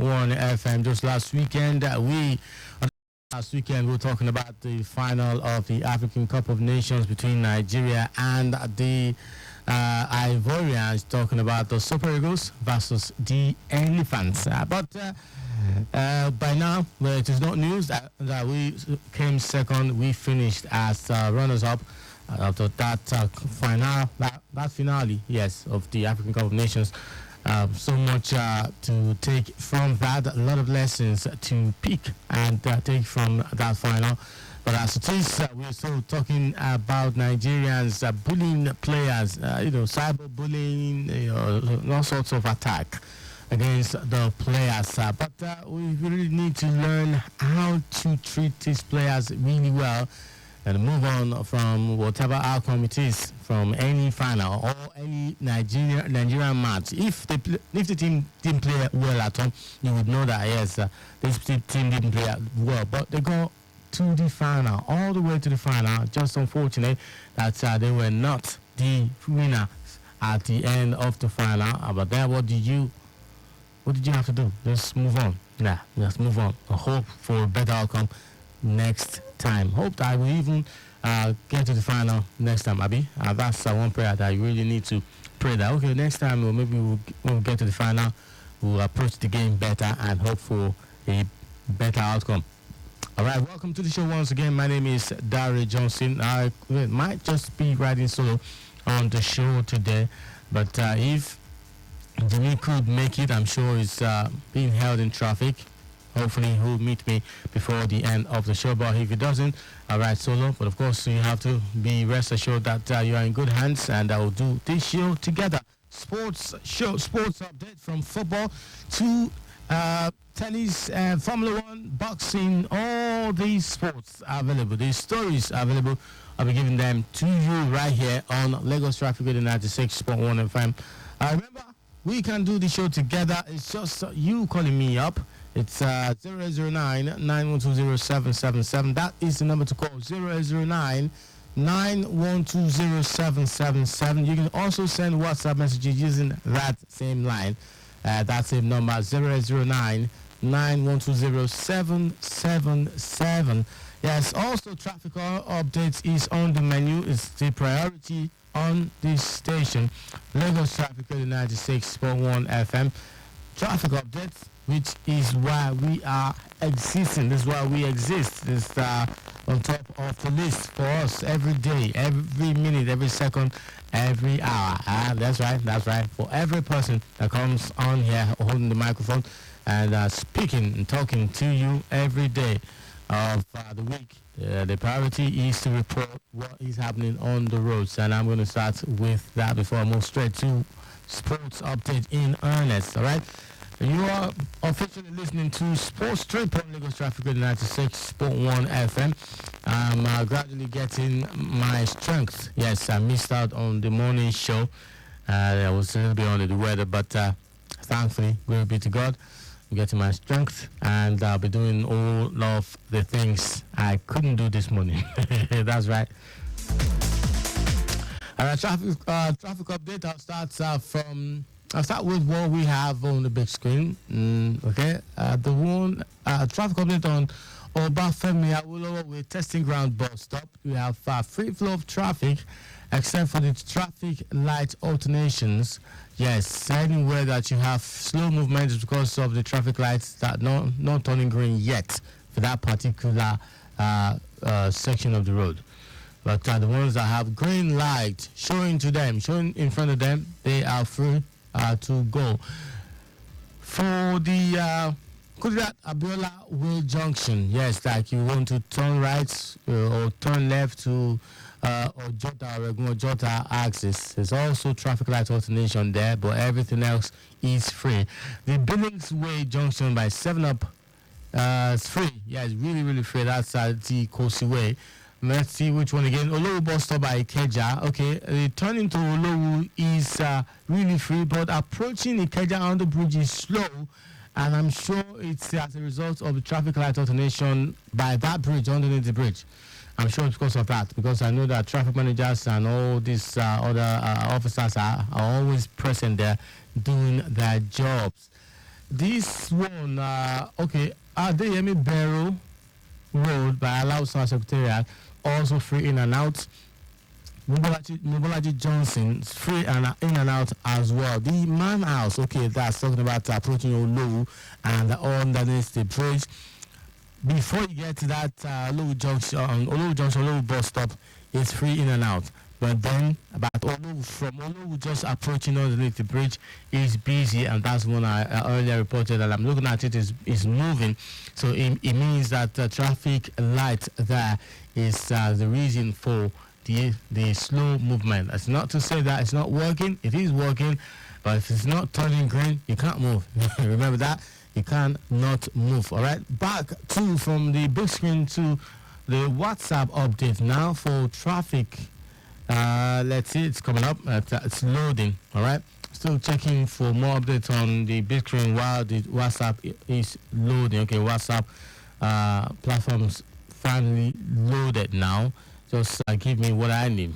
106.1 FM. Just last weekend, we were talking about the final of the African Cup of Nations between Nigeria and the Ivorians, talking about the Super Eagles versus the Elephants. But by now, it is not news that we came second. We finished as runners-up after that finale, yes, of the African Cup of Nations. So much to take from that, a lot of lessons to pick and take from that final. But as it is, we're still talking about Nigerians bullying players, cyberbullying, all sorts of attack against the players. But we really need to learn how to treat these players really well and move on from whatever outcome it is from any final or any Nigerian match. If the team didn't play well at all, you would know that yes, this team didn't play well. But they go to the final, all the way to the final. Just unfortunate that they were not the winner at the end of the final. But then, what did you have to do? Just move on. Yeah, just move on. I hope for a better outcome next time. Hope that we even get to the final next time, Abi. That's one prayer that you really need to pray that, okay, next time, or maybe when we get to the final, we'll approach the game better and hope for a better outcome. All right, welcome to the show once again. My name is Dari Johnson. I might just be riding solo on the show today, but if Jimmy could make it, I'm sure it's being held in traffic. Hopefully he'll meet me before the end of the show. But if he doesn't, I'll ride solo. But of course, you have to be rest assured that you are in good hands, and I will do this show together. Sports update from football to tennis, Formula One, boxing. All these sports are available. These stories are available. I'll be giving them to you right here on Lagos Traffic with 96.1 FM. Remember, we can do the show together. It's just you calling me up. It's 009-9120777. That is the number to call. 009-9120777. You can also send WhatsApp messages using that same line. That same number, 009-9120777. Yes, also traffic updates is on the menu. It's the priority on this station. Lagos Traffic 96.1 FM. Traffic updates, which is why we are existing. This is why we exist. This is on top of the list for us every day, every minute, every second, every hour. That's right. For every person that comes on here holding the microphone and speaking and talking to you every day of the week, the priority is to report what is happening on the roads. And I'm going to start with that before I move straight to sports update in earnest. All right. You are officially listening to Sports Trip on Lagos Traffic with 96.1 FM. I'm gradually getting my strength. Yes, I missed out on the morning show. I was a little bit under the weather, but thankfully, glory be to God, I'm getting my strength, and I'll be doing all of the things I couldn't do this morning. That's right. All right, traffic update. I'll start with what we have on the big screen. Okay, the one traffic update on Obafemi Awolowo with testing ground bus stop. We have free flow of traffic, except for the traffic light alternations. Yes, anywhere that you have slow movement is because of the traffic lights that not turning green yet for that particular section of the road. But the ones that have green light showing in front of them, they are free to go. For the Kudirat Abiola Way Junction, yes, like you want to turn right or turn left to Ojota axis. There's also traffic light alternation there, but everything else is free. The Billings Way Junction by 7-Up is free. Yeah, it's really, really free. That's the Kosi Way. Let's see which one again. Olowu bus stop by Ikeja. Okay, returning to Olowu is really free, but approaching Ikeja on the bridge is slow, and I'm sure it's as a result of the traffic light alternation by that bridge, underneath the bridge. I'm sure it's because of that, because I know that traffic managers and all these other officers are always present there doing their jobs. this one, okay, Adeyemi Barrow Road by Allow Secretariat, also free in and out. Mobolaji Johnson, free and in and out as well. The Man House, okay, that's talking about approaching Olowu and underneath the bridge. Before you get to that Olowu Junction, Olowu bus stop is free in and out. But then, about from Olowu just approaching underneath the bridge is busy, and that's one I earlier reported, and I'm looking at it is moving. So it means that traffic light there is the reason for the slow movement. It's not to say that it's not working. It is working, but if it's not turning green, you can't move. Remember that? You can't not move. All right. Back to from the big screen to the WhatsApp update now for traffic. Let's see, it's coming up. It's loading. All right. Still checking for more updates on the big screen while the WhatsApp is loading. Okay, WhatsApp platforms finally loaded now. Just give me what I need.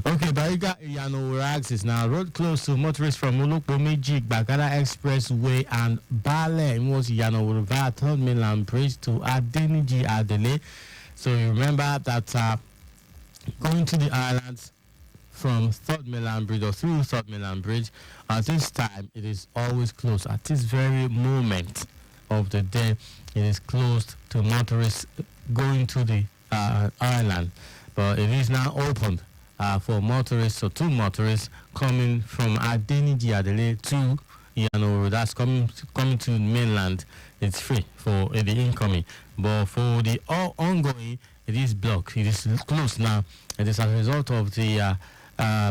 Okay, Bariga Iyano Axis now. Road closed to motorists from Olokpomeji, Bagada Expressway and Bale in was Iyano via Third Mainland Bridge to Adeniji Adele. So you remember that going to the islands from Third Mainland Bridge or through Third Mainland Bridge, at this time it is always closed. At this very moment of the day, it is closed to motorists going to the island, but it is now opened for motorists, so two motorists coming from Adeniji Adele to Iyano, that's coming to mainland. It's free for the incoming, but for the ongoing, it is blocked. It is closed now. It is as a result of the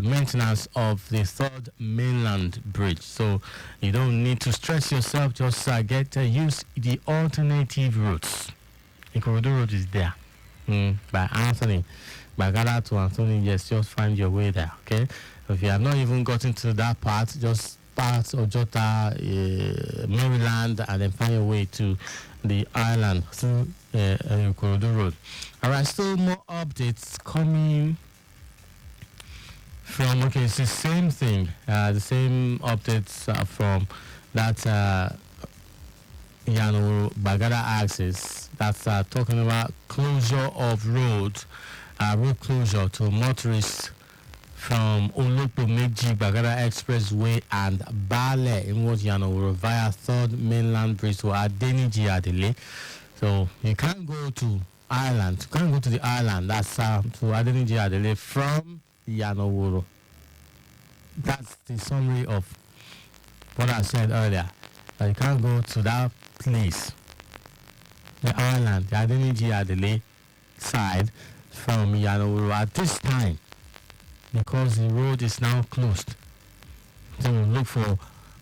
maintenance of the Third Mainland Bridge. So you don't need to stress yourself. Just use the alternative routes. Ikorodu Road is there. By Anthony, by Gada to Anthony, yes, just find your way there, okay? If you have not even gotten to that part, just pass Ojota, Maryland, and then find your way to the island through Ikorodu Road. All right, still more updates coming from, okay, it's the same thing, the same updates from that Iyano Bagada axis. That's talking about closure of road closure to motorists from Olokpomeji, Bagada Expressway and Bale in Iyano via Third Mainland Bridge to Adeniji Adele. So you can't go to island. You can't go to the island. That's to Adeniji Adele from Iyano. That's the summary of what I said earlier. You can't go to that place, the island, the Adeniji Adele side from Iyano at this time, because the road is now closed. So look for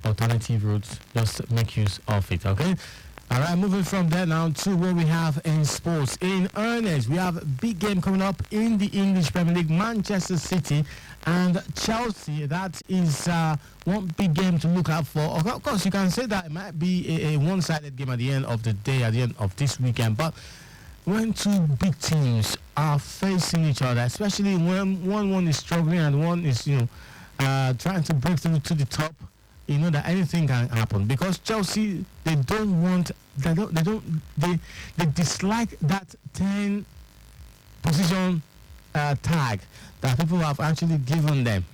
alternative routes. Just make use of it, okay? All right, moving from there now to what we have in sports. In earnest, we have a big game coming up in the English Premier League. Manchester City and Chelsea. That is one big game to look out for. Of course, you can say that it might be a one-sided game at the end of the day, at the end of this weekend. But when two big teams are facing each other, especially when one is struggling and one is, trying to break through to the top, you know that anything can happen, because Chelsea, they dislike that 10 position tag that people have actually given them.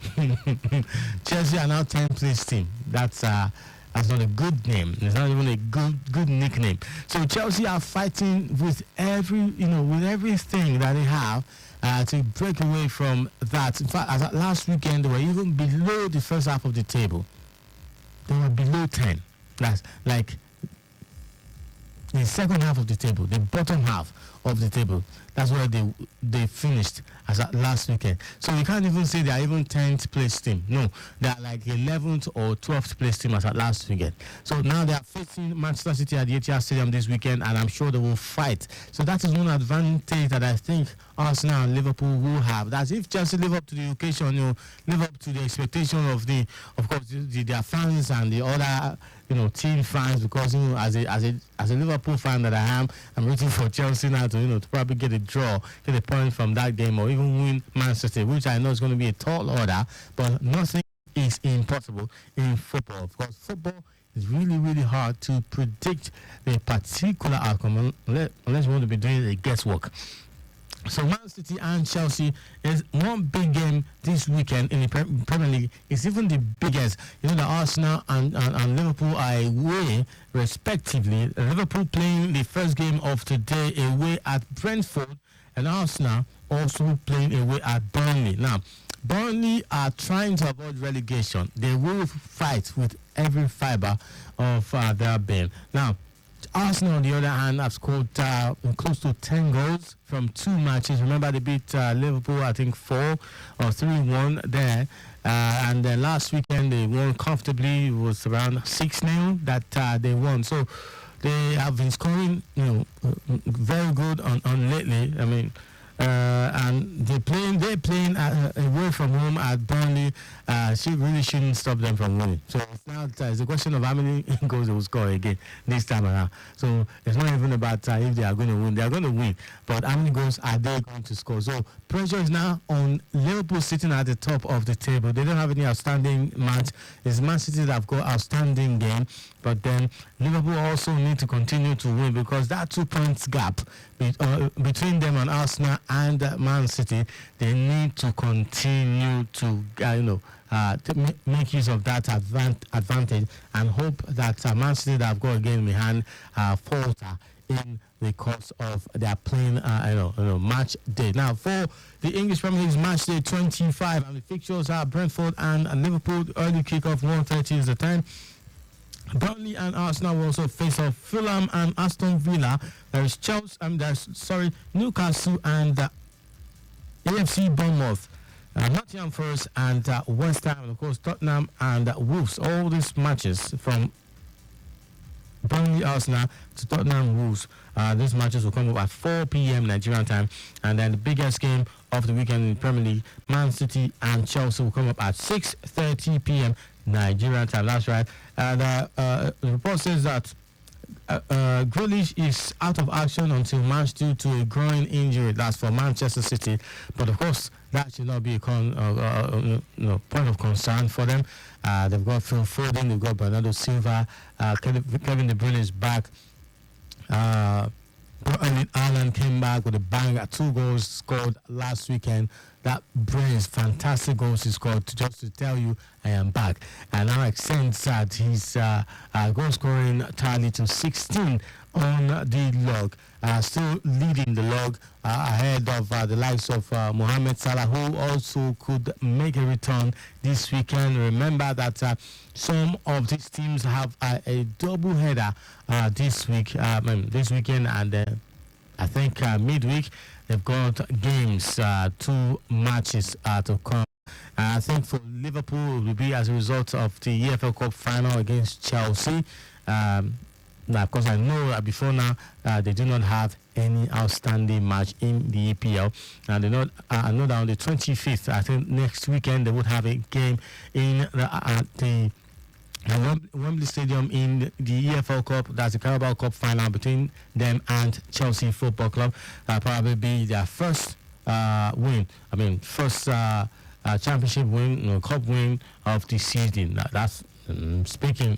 Chelsea are now 10th place team. That's not a good name. It's not even a good nickname. So Chelsea are fighting with everything that they have to break away from that. In fact, as last weekend, they were even below the first half of the table. They were below 10. That's like the second half of the table, the bottom half of the table. That's where they finished as at last weekend. So you can't even say they are even 10th place team. No, they are like 11th or 12th place team as at last weekend. So now they are facing Manchester City at the Etihad Stadium this weekend, and I'm sure they will fight. So that is one advantage that I think Arsenal and Liverpool will have. That's if Chelsea live up to the occasion, live up to the expectation of their fans and the other team fans, because as a Liverpool fan that I am, I'm rooting for Chelsea now to probably get a draw, get a point from that game, or even win Manchester, which I know is going to be a tall order, but nothing is impossible in football, because football it's really, really hard to predict a particular outcome unless you want to be doing a guesswork. So Man City and Chelsea is one big game this weekend in the Premier League. It's even the biggest. You know, the Arsenal and Liverpool are away respectively. Liverpool playing the first game of today away at Brentford, and Arsenal also playing away at Burnley. Now, Burnley are trying to avoid relegation. They will fight with every fiber of their being. Now, Arsenal, on the other hand, have scored close to 10 goals from 2 matches. Remember, they beat Liverpool, I think, 4 or 3-1 there. And then last weekend, they won comfortably. It was around 6-0 that they won. So they have been scoring, very good on lately. I mean, and they're playing away from home at Burnley. She really shouldn't stop them from winning. So it's now it's a question of how many goals they will score again this time around. So it's not even about if they are going to win. They are going to win, but how many goals are they going to score? So pressure is now on Liverpool sitting at the top of the table. They don't have any outstanding match. It's Man City that have got outstanding game, but then Liverpool also need to continue to win because that 2 points gap between them and Arsenal and Man City, they need to continue to to make use of that advantage and hope that Man City that have got a game in hand falter in the course of their playing match day. Now, for the English Premier League match day 25, and the fixtures are Brentford and Liverpool. Early kickoff 1:30 is the time. Burnley and Arsenal will also face off. Fulham and Aston Villa. There's Newcastle and AFC Bournemouth. Nottingham Forest and West Ham, and of course Tottenham and Wolves. All these matches from Burnley, Arsenal to Tottenham, Wolves. These matches will come up at 4 p.m. Nigerian time, and then the biggest game of the weekend in the Premier League, Man City and Chelsea, will come up at 6:30 p.m. Nigerian time. That's right. And the report says that Grealish is out of action until March due to a groin injury. That's for Manchester City, but of course that should not be a point of concern for them. They've got Phil Foden, they've got Bernardo Silva, Kevin De Bruyne is back. Erling Haaland came back with a bang at 2 goals scored last weekend. That brings fantastic goals he scored just to tell you I am back. And now extends his goal scoring tally to 16 on the log. Still leading the log ahead of the likes of Mohamed Salah, who also could make a return this weekend. Remember that some of these teams have a double header this weekend, and I think midweek they've got games, 2 matches to come. I think for Liverpool it will be as a result of the EFL Cup final against Chelsea. Now, of course, I know that before now they do not have any outstanding match in the EPL. And I know that on the 25th, I think next weekend, they would have a game in the Wembley Stadium in the EFL Cup. That's the Carabao Cup final between them and Chelsea Football Club. That'll probably be their first win. I mean, first championship win, cup win of the season. That's speaking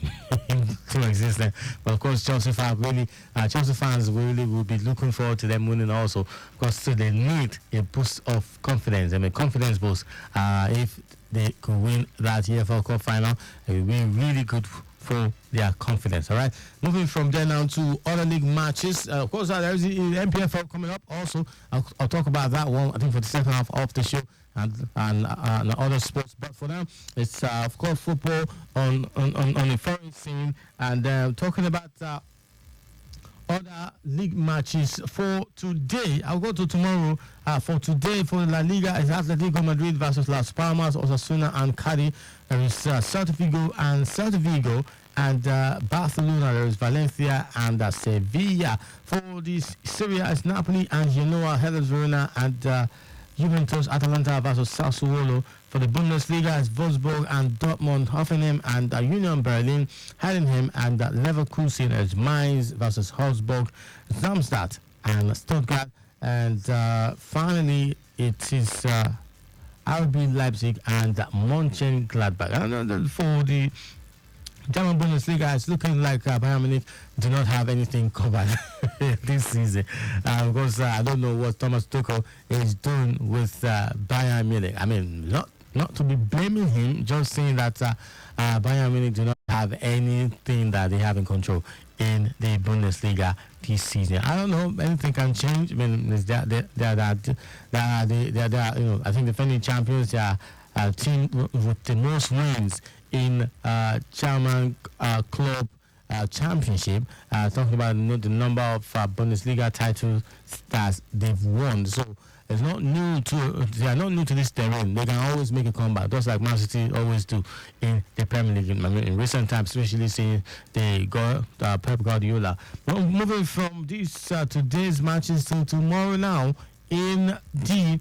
into existence. But of course, Chelsea fans really will be looking forward to them winning also, because they need a boost of confidence. I mean, confidence boost. If they could win that EFL Cup final, it would be really good for their confidence. All right. Moving from there now to other league matches. Of course, there's the MPFL coming up. Also, I'll talk about that one, I think, for the second half of the show. And other sports, but for now it's of course football on the foreign scene, and talking about other league matches for today. I'll go to tomorrow. For today, for La Liga, is Atletico Madrid versus Las Palmas, Osasuna and Cádiz. There is Celta Vigo and Barcelona. There is Valencia and Sevilla. For this Serie A, it's Napoli and Genoa, Hellas Verona and Juventus, Atalanta versus Sassuolo. For the Bundesliga, it's Wolfsburg and Dortmund, Hoffenheim and Union Berlin, Heidenheim and Leverkusen. It's Mainz versus Augsburg, Darmstadt and Stuttgart. And finally, it is RB Leipzig and Mönchengladbach. And for the German Bundesliga is looking like Bayern Munich do not have anything covered this season. Because I don't know what Thomas Tuchel is doing with Bayern Munich. I mean, not to be blaming him, just saying that Bayern Munich do not have anything that they have in control in the Bundesliga this season. I don't know, anything can change. I mean, I think defending champions, they are a team with the most wins in German club championship. Talking about the number of Bundesliga titles that they've won. So it's not new to they are not new to this terrain. They can always make a comeback, just like Man City always do in the Premier League. I mean, in recent times, especially seeing the Pep Guardiola. Well, moving from this today's matches to tomorrow now in the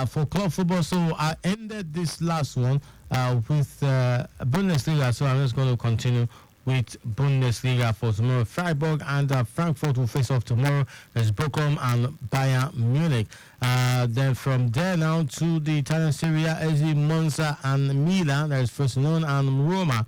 for club football. So I ended this last one with Bundesliga. So I'm just going to continue with Bundesliga for tomorrow. Freiburg and Frankfurt will face off tomorrow. There's Bochum and Bayern Munich. Then from there now to the Italian Serie A, AS Monza and Milan. There's Frosinone and Roma.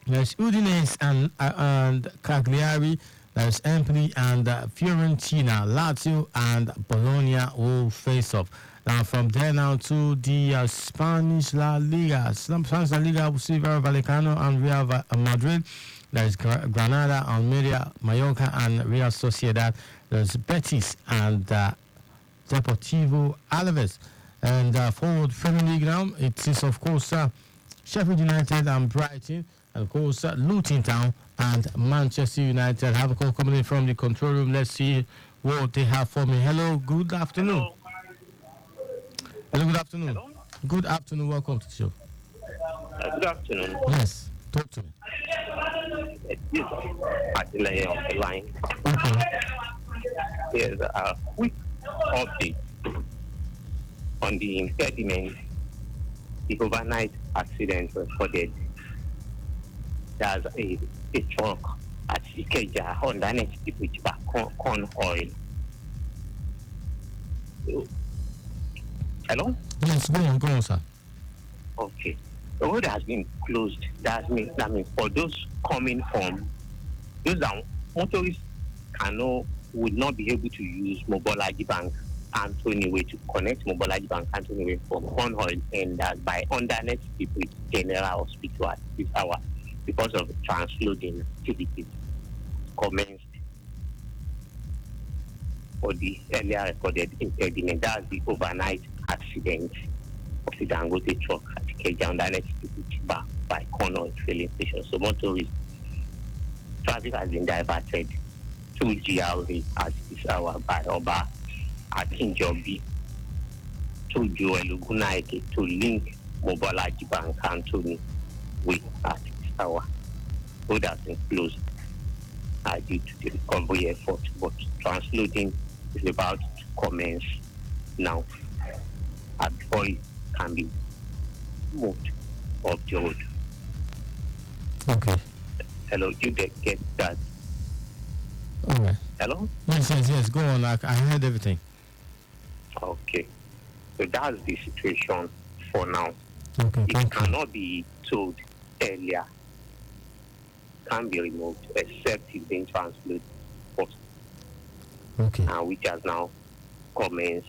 There's Udinese and Cagliari. There's Empoli and Fiorentina. Lazio and Bologna will face off. Now from there now to the Spanish La Liga. Spanish La Liga will see Rayo Vallecano and Real Madrid. There's Granada, Almeria, Mallorca and Real Sociedad. There's Betis and Deportivo Alaves. And for the Premier League now, it is of course Sheffield United and Brighton. And of course Luton Town and Manchester United. Have a call coming in from the control room. Let's see what they have for me. Hello, good afternoon. Hello, good afternoon. Hello? Good afternoon. Welcome to the show. Good afternoon. Yes, talk to me. This is Adelaide on the line. Okay. Here's a quick update on the impediment the overnight accident recorded. There's a truck at Ikeja underneath with corn oil. Hello? Yes, go on, sir. Okay. The road has been closed. That means for those coming from, those that motorists would not be able to use Mobolaji Bank Anthony Way to connect Mobolaji Bank Anthony Way from Cornwall and by underneath people General Hospital at this hour because of transloading activities commenced for the earlier recorded impediment. That's the overnight accident of the Dangote truck at Ikeja underneath people by Cornwall filling station. So motorists, traffic has been diverted to GRA at this hour by Oba at Kinjobi to Joel Ugunaike to link Mobolaji Bank Anthony Way at this hour. Road has been closed due to the recovery effort, but transloading is about to commence now before it can be moved off the road. Okay. Hello, you get that? All right. Hello? Yes. Go on. I heard everything. Okay. So that's the situation for now. Okay, It cannot be told earlier. Can be removed except it's being transferred first. Okay. Which has now commenced.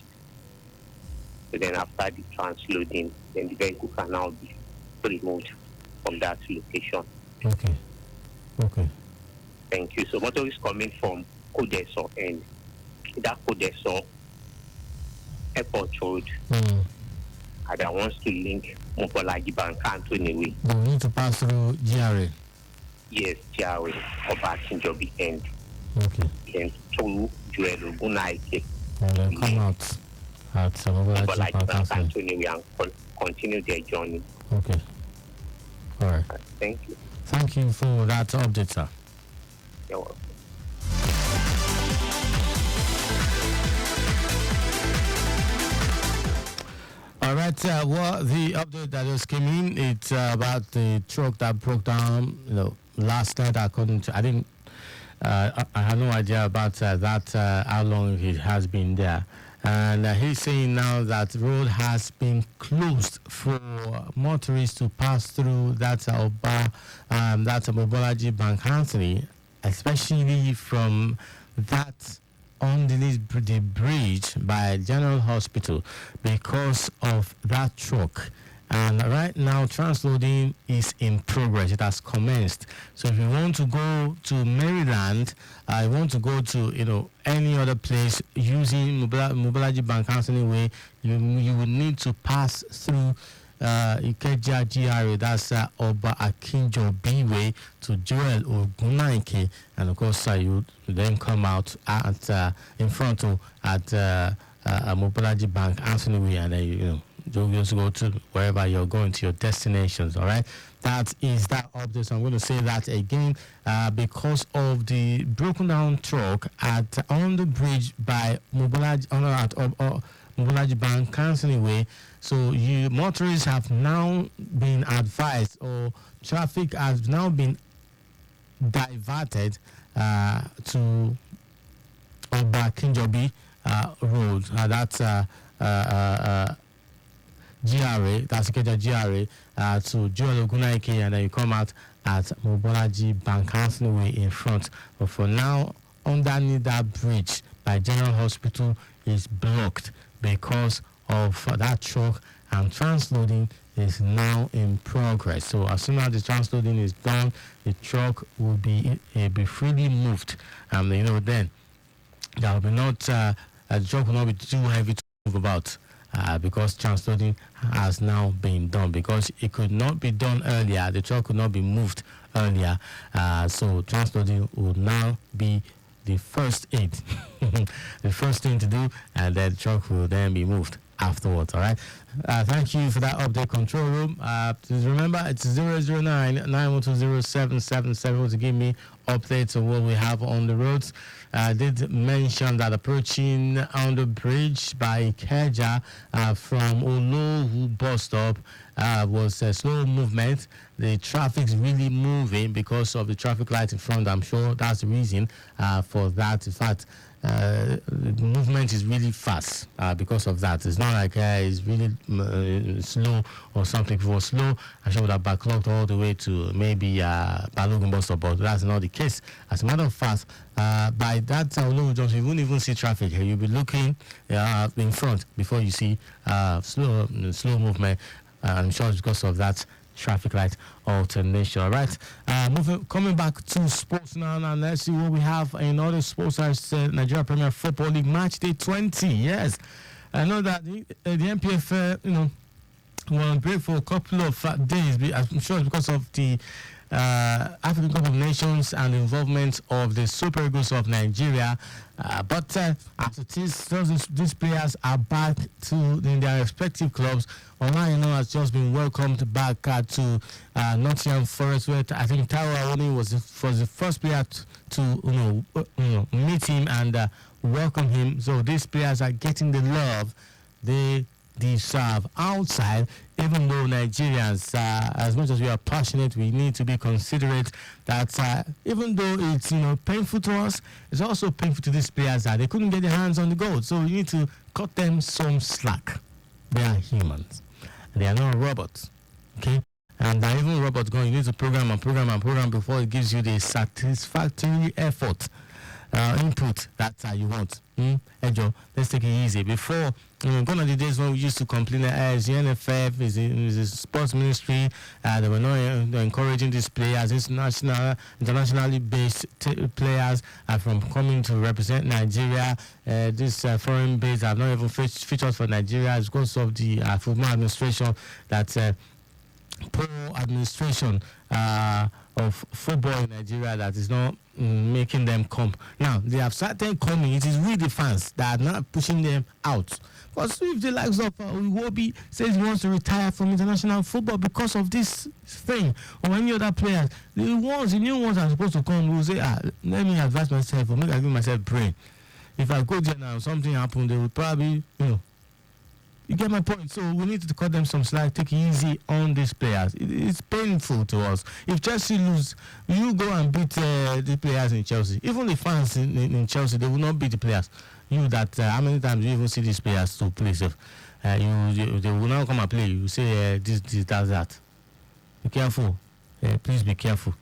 So then after the transloading, then the vehicle can now be removed from that location. Okay. Thank you. So motorists coming from Kodeso and that Kodeso Airport Road that wants to link Mobolaji Bank Anthony Way. They will need to pass through GRA. Yes, GRA or back in Joby end. Okay. Then to Joel Ugunaike. And then come out at Mobolaji Bank Bank. Anthony Way and continue their journey. Okay. All right. Thank you. Thank you for that update, sir. You're welcome. All right. Well, the update that just came in, it's about the truck that broke down, last night. According to, I had no idea about that, how long it has been there. And he's saying now that road has been closed for motorists to pass through that Mobolaji Bank Anthony, especially from that underneath the bridge by General Hospital because of that truck. And right now, transloading is in progress. It has commenced. So if you want to go to Maryland, you want to go to any other place using Mobolaji Bank Anthony Way, you will need to pass through Ikeja GRA. That's Oba Akinjo B Way to Joel Ogunaike, and of course you then come out at in front of Mobolaji Bank Anthony Way, and then you just go to wherever you're going to your destinations. All right, that is that update. So I'm going to say that again because of the broken down truck on the bridge by Mobolaji Bank Anthony Way. So motorists have now been advised, or traffic has now been diverted to Oba Kinjobi Road. That's GRA, that's Ikeja GRA, to Joel Ogunaike, and then you come out at Mobolaji Bank Anthony Way in front. But for now, underneath that bridge by General Hospital is blocked because of that truck, and transloading is now in progress. So as soon as the transloading is done, the truck will be freely moved. Then there will be not the truck will not be too heavy to move about. Because transloading has now been done, because it could not be done earlier, the truck could not be moved earlier, so transloading will now be the first aid, the first thing to do, and then the truck will then be moved afterwards. All right, thank you for that update, control room. Please remember, it's 009-912-0777 to give me updates on what we have on the roads. I did mention that approaching on the bridge by Ikeja from Olowu bus stop was a slow movement. The traffic's really moving because of the traffic light in front. I'm sure that's the reason for that. In fact, the movement is really fast because of that. It's not like it's really slow or something. If it was slow, I should have backlogged all the way to maybe Balogun bus stop, but that's not the case. As a matter of fact, by that time, you won't even see traffic. You'll be looking in front before you see slow movement. I'm sure it's because of that traffic light alternation. All right, coming back to sports now, and let's see what we have in other sports. As Nigeria Premier Football League match day 20. Yes, I know that the NPF, were on break for a couple of days. I'm sure it's because of the African Cup of Nations and the involvement of the Super Eagles of Nigeria. But as it is, these players are back in their respective clubs. Olajuwon has just been welcomed back to Nottingham Forest, where I think Taiwo Awoniyi was the first player to meet him and welcome him. So these players are getting the love they deserve outside. Even though Nigerians, as much as we are passionate, we need to be considerate that even though it's painful to us, it's also painful to these players that they couldn't get their hands on the goal. So we need to cut them some slack. They are humans. They are not robots. Okay? And even robots going, you need to program before it gives you the satisfactory effort input that you want. Ejo, let's take it easy. Before, gone are the days when we used to complain that the NFF is the sports ministry, they were not encouraging these players, internationally based players from coming to represent Nigeria. These foreign based have not even featured for Nigeria. It's because of the football administration that poor administration of football in Nigeria that is not making them come. Now, they have started coming. It is really the fans that are not pushing them out. Because if the likes of Iwobi says he wants to retire from international football because of this thing, or any other players, the new ones are supposed to come will say, let me advise myself, or maybe I give myself brain. If I go there now, something happens, they will probably, You get my point. So we need to cut them some slack, take it easy on these players. It's painful to us. If Chelsea lose, you go and beat the players in Chelsea. Even the fans in Chelsea, they will not beat the players. How many times you even see these players to play safe? They will not come and play. You say this, that. Be careful. Please be careful.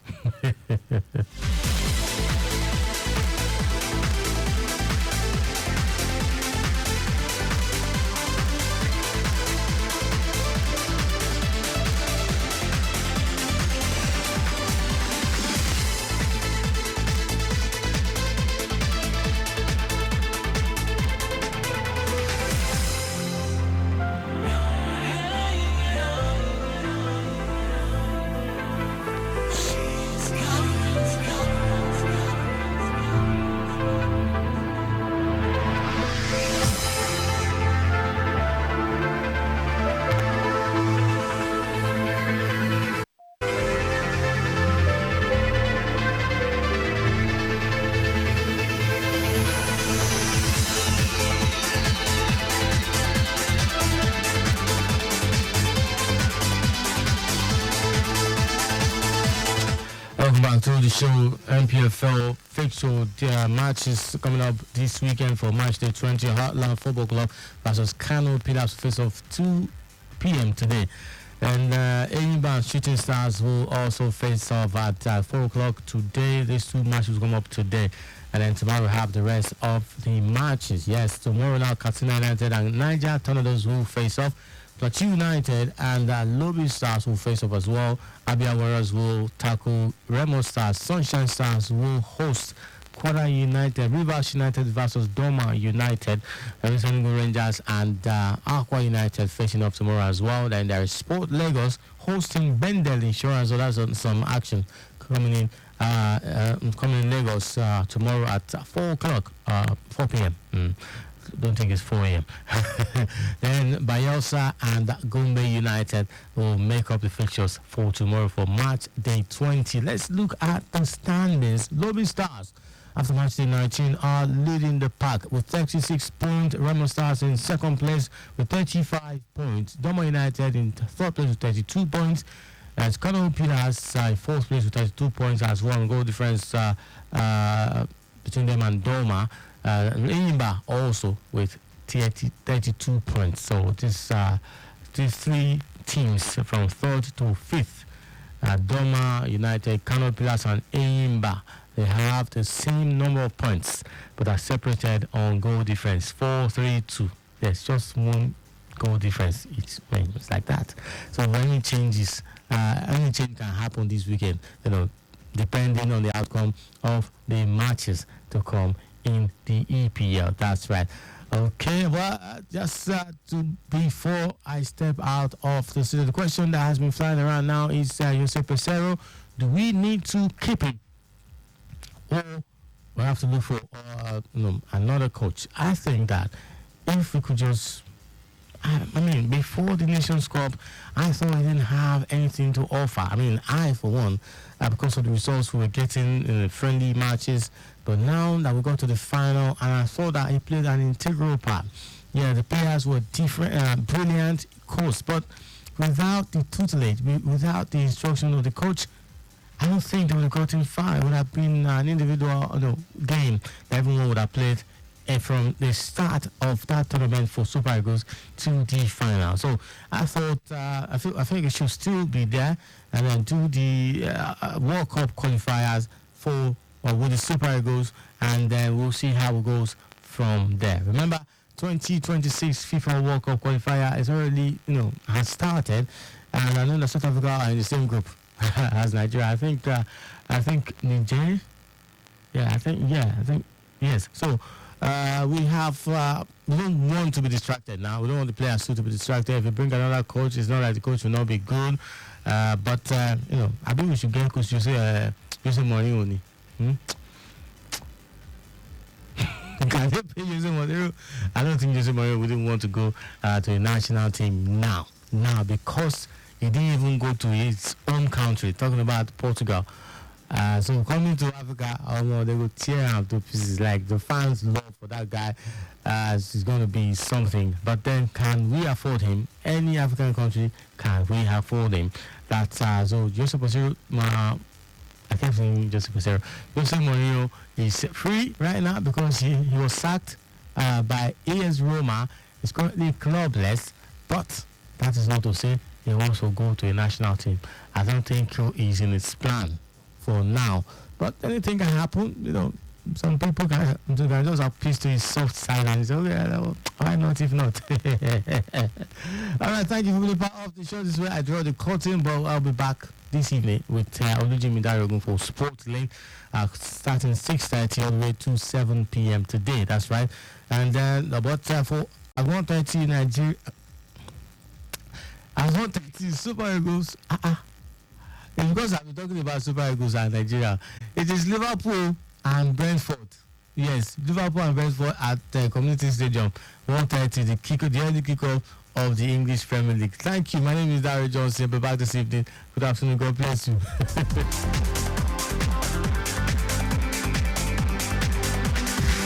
Welcome back to the show. MPFL fixture matches coming up this weekend for match day 20. Heartland Football Club versus Kano Pillars face off 2 p.m. today. And Enyimba Shooting Stars will also face off at 4 o'clock today. These two matches will come up today. And then tomorrow we have the rest of the matches. Yes, tomorrow now Katsina United and Niger Tornadoes will face off. Plateau United and Lobby Stars will face off as well. Abia Warriors will tackle Remo Stars. Sunshine Stars will host Kwara United. Rivers United versus Doma United. Enugu Rangers and Aqua United facing up tomorrow as well. Then there is Sport Lagos hosting Bendel Insurance. So that's some action coming in Lagos tomorrow at 4 o'clock, 4 p.m. Don't think it's 4 a.m. Then Bayelsa and Gombe United will make up the fixtures for tomorrow for match day 20. Let's look at the standings. Lobby Stars, after match day 19, are leading the pack with 36 points. Remo Stars in second place with 35 points. Doma United in third place with 32 points. As Kano Pillars in fourth place with 32 points as one goal difference between them and Doma. Enyimba also with 32 points. So these three teams from third to fifth, Doma United, Kano Pillars and Enyimba, they have the same number of points but are separated on goal difference 4-3-2. There's just one goal difference each. It's like that. So any change can happen this weekend, depending on the outcome of the matches to come in the EPL. That's right. Okay, well, just before I step out of the studio, the question that has been flying around now is Jose Peseiro, do we need to keep him, or we have to look for another coach? I think that if we could just, before the Nations Cup, I thought I didn't have anything to offer. I, for one, because of the results we were getting in the friendly matches, but now that we got to the final, and I thought that he played an integral part. Yeah, the players were different, brilliant, course, but without the tutelage, without the instruction of the coach, I don't think they would have gotten far. It would have been an individual game that everyone would have played from the start of that tournament for Super Eagles to the final. So I thought, I think it should still be there, and then do the World Cup qualifiers with the Super Eagles, and then we'll see how it goes from there. Remember, 2026 FIFA World Cup qualifier is already, has started, and I know that South Africa are in the same group as Nigeria. I think Nigeria. I think yes. So we don't want to be distracted now. We don't want the players to be distracted. If you bring another coach, it's not like the coach will not be good. But I think we should get Coach Jose Mourinho. Can they pay Jose Mourinho? I don't think Jose Mourinho wouldn't want to go to the national team now because he didn't even go to his home country. Talking about Portugal, So coming to Africa, they will tear him to pieces. Like the fans' love for that guy is going to be something. But then, can we afford him? Any African country, can we afford him? That's so Joseph Osiro. I kept saying Joseph Osiro. Jose Mourinho is free right now because he was sacked by AS Roma. He's currently clubless, but that is not to say he wants to go to a national team. I don't think he's in his plan for now, but anything can happen. Some people can just appeal to his soft side and say, okay, why not if not? All right, thank you for being part of the show. This is where I draw the curtain, but I'll be back this evening with Olujimi Darogun for Sports Link, starting 6:30 all the way to 7 p.m. today. That's right. And then about for at 1:30 Nigeria, at 1:30 Super Eagles. It's because I've been talking about Super Eagles and Nigeria. It is Liverpool and Brentford. Yes, Liverpool and Brentford at the Community Stadium. 1:30, the early kickoff of the English Premier League. Thank you. My name is Daryl Johnson. I'll be back this evening. Good afternoon. God bless you.